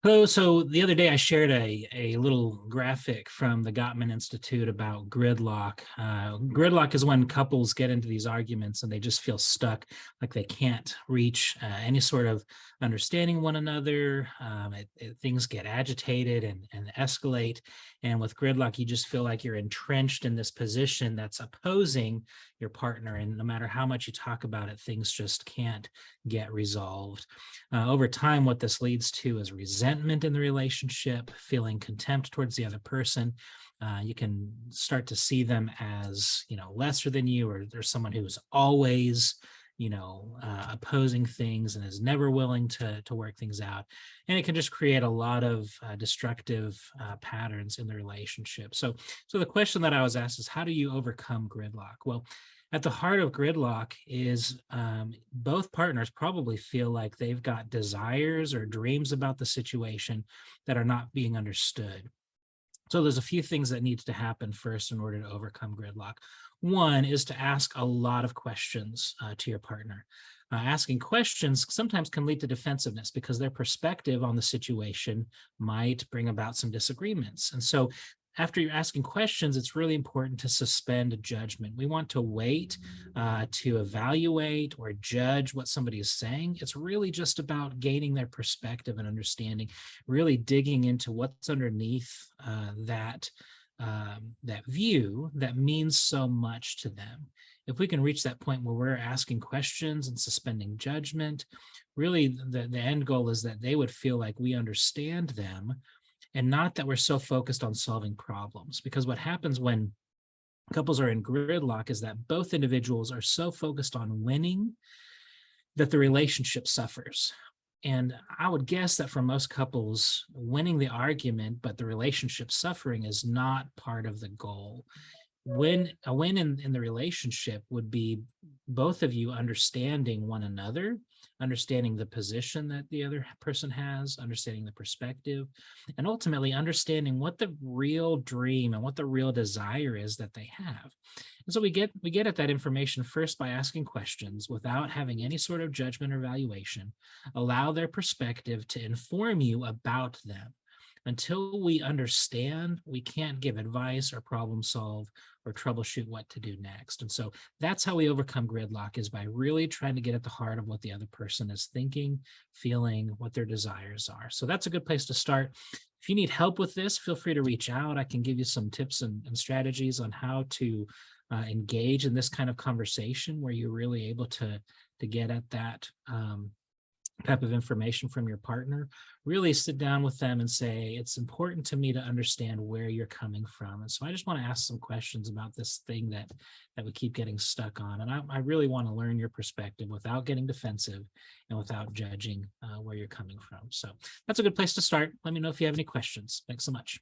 Hello. So the other day I shared a little graphic from the Gottman Institute about gridlock. Gridlock is when couples get into these arguments and they just feel stuck, like they can't reach any sort of understanding one another. Things get agitated and escalate. And with gridlock, you just feel like you're entrenched in this position that's opposing your partner. And no matter how much you talk about it, things just can't get resolved. Over time, what this leads to is resentment in the relationship, feeling contempt towards the other person. You can start to see them as, lesser than you, or there's someone who's always, opposing things and is never willing to work things out. And it can just create a lot of destructive patterns in the relationship. So the question that I was asked is, how do you overcome gridlock? Well, at the heart of gridlock is both partners probably feel like they've got desires or dreams about the situation that are not being understood. So there's a few things that needs to happen first in order to overcome gridlock. One is to ask a lot of questions to your partner. Asking questions sometimes can lead to defensiveness because their perspective on the situation might bring about some disagreements. And so after you're asking questions, it's really important to suspend judgment. We want to wait to evaluate or judge what somebody is saying. It's really just about gaining their perspective and understanding, really digging into what's underneath that view that means so much to them. If we can reach that point where we're asking questions and suspending judgment, really the end goal is that they would feel like we understand them and not that we're so focused on solving problems. Because what happens when couples are in gridlock is that both individuals are so focused on winning that the relationship suffers. And I would guess that for most couples, winning the argument, but the relationship suffering is not part of the goal. A win in the relationship would be both of you understanding one another, understanding the position that the other person has, understanding the perspective, and ultimately understanding what the real dream and what the real desire is that they have. And so we get at that information first by asking questions without having any sort of judgment or valuation. Allow their perspective to inform you about them. Until we understand, we can't give advice or problem solve or troubleshoot what to do next. And so that's how we overcome gridlock, is by really trying to get at the heart of what the other person is thinking, feeling, what their desires are. So that's a good place to start. If you need help with this, feel free to reach out. I can give you some tips and strategies on how to engage in this kind of conversation where you're really able to get at that type of information from your partner. Really sit down with them and say, it's important to me to understand where you're coming from. And so I just want to ask some questions about this thing that we keep getting stuck on. And I really want to learn your perspective without getting defensive and without judging where you're coming from. So that's a good place to start. Let me know if you have any questions. Thanks so much.